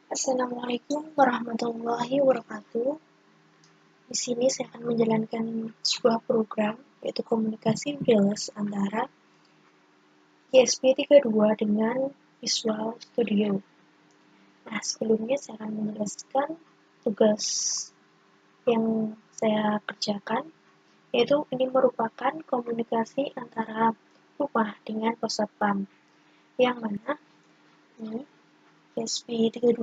Assalamualaikum warahmatullahi wabarakatuh. Di sini saya akan menjalankan sebuah program yaitu komunikasi wireless antara ESP32 dengan Visual Studio. Nah, sebelumnya saya akan menjelaskan tugas yang saya kerjakan, yaitu ini merupakan komunikasi antara rumah dengan pos satpam, yang mana ini ESP32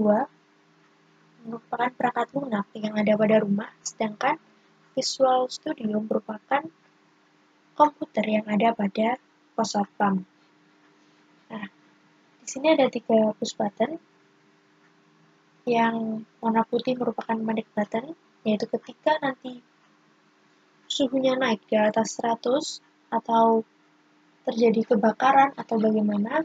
merupakan perangkat lunak yang ada pada rumah, sedangkan Visual Studio merupakan komputer yang ada pada pos satpam. Nah, di sini ada 3 push button. Yang warna putih merupakan manic button, yaitu ketika nanti suhunya naik di atas 100 atau terjadi kebakaran atau bagaimana,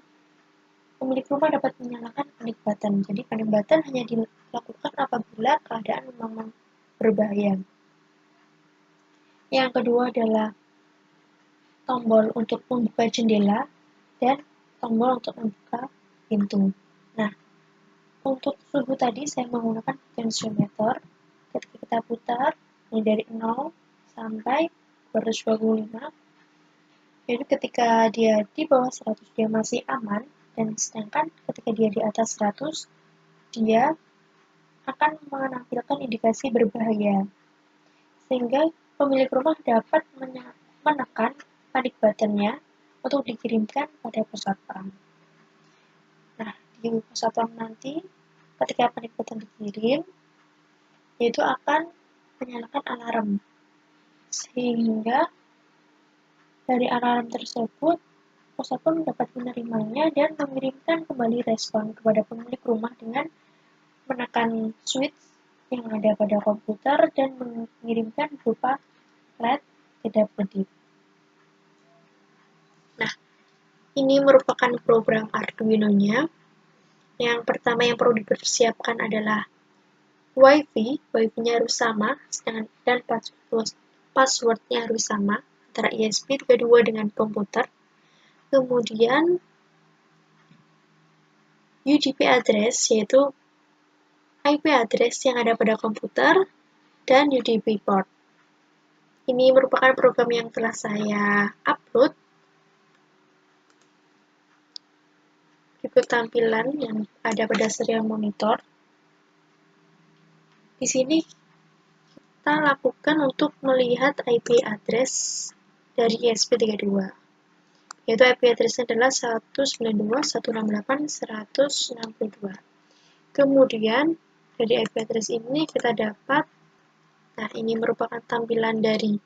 pemilik rumah dapat menyalakan panic button. Jadi panic button hanya dilakukan apabila keadaan memang berbahaya. Yang kedua adalah tombol untuk membuka jendela dan tombol untuk membuka pintu. Nah, untuk suhu tadi saya menggunakan potensiometer. Ketika kita putar ini dari 0 sampai 225, jadi ketika dia di bawah 100 dia masih aman, dan sedangkan ketika dia di atas 100 dia akan menampilkan indikasi berbahaya, sehingga pemilik rumah dapat menekan panic button-nya untuk dikirimkan pada pos satpam. Nah, di pos satpam nanti ketika panic button dikirim, yaitu akan menyalakan alarm, sehingga dari alarm tersebut pos satpam dapat menerimanya dan mengirimkan kembali respon kepada pemilik rumah dengan menekan switch yang ada pada komputer dan mengirimkan berupa LED kedap-kedip. Nah, ini merupakan program Arduino-nya. Yang pertama yang perlu dipersiapkan adalah Wi-Fi-nya harus sama, dan password-nya harus sama antara ESP32 dengan komputer. Kemudian UDP address, yaitu IP address yang ada pada komputer, dan UDP port. Ini merupakan program yang telah saya upload. Berikut tampilan yang ada pada serial monitor. Di sini kita lakukan untuk melihat IP address dari ESP32, yaitu IP address-nya adalah 192.168.162. Kemudian dari IP address ini kita dapat, nah ini merupakan tampilan dari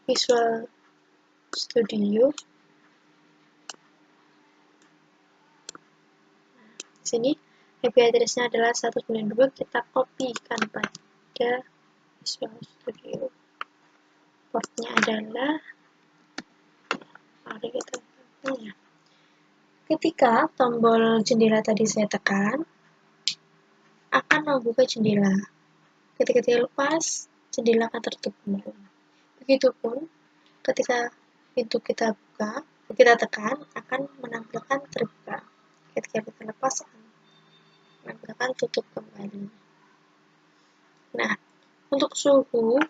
Visual Studio. Di sini IP address-nya adalah 192, kita kopikan pada Visual Studio. Portnya adalah, mari kita punya. Ketika tombol jendela tadi saya tekan, akan membuka jendela. Ketika dia lepas, jendela akan tertutup kembali. Begitupun ketika pintu kita tekan, akan menampilkan terbuka. Ketika kita lepas, akan menampilkan tutup kembali. Nah, untuk suhu,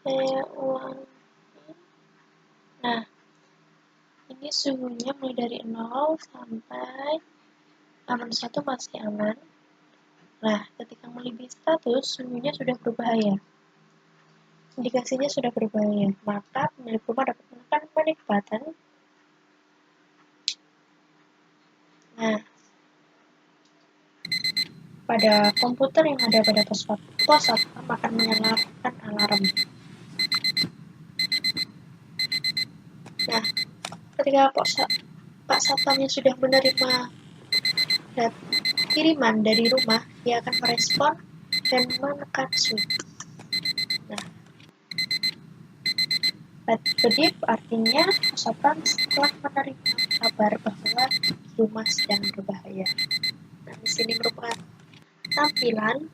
saya ulangi. Nah, ini suhunya mulai dari 0 sampai aman 1 masih aman. Nah, ketika melebihi 100, suhunya sudah berbahaya. Indikasinya sudah berbahaya, maka pemilik rumah dapat menekan panic button. Nah, pada komputer yang ada pada pos satpam akan menyalakan alarm. Nah, ketika Pak Satpamnya sudah menerima kiriman dari rumah, dia akan merespon dan menekan switch. Nah, LED kedip artinya Pak Satpam setelah menerima kabar bahwa rumah sedang berbahaya. Nah, di sini merupakan tampilan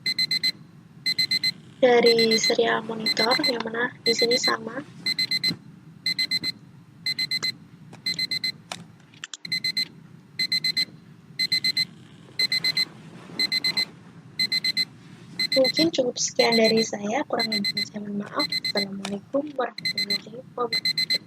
dari serial monitor, yang mana di sini sama Mungkin cukup sekian dari saya, kurang lebihnya saya mohon maaf. Assalamualaikum warahmatullahi wabarakatuh.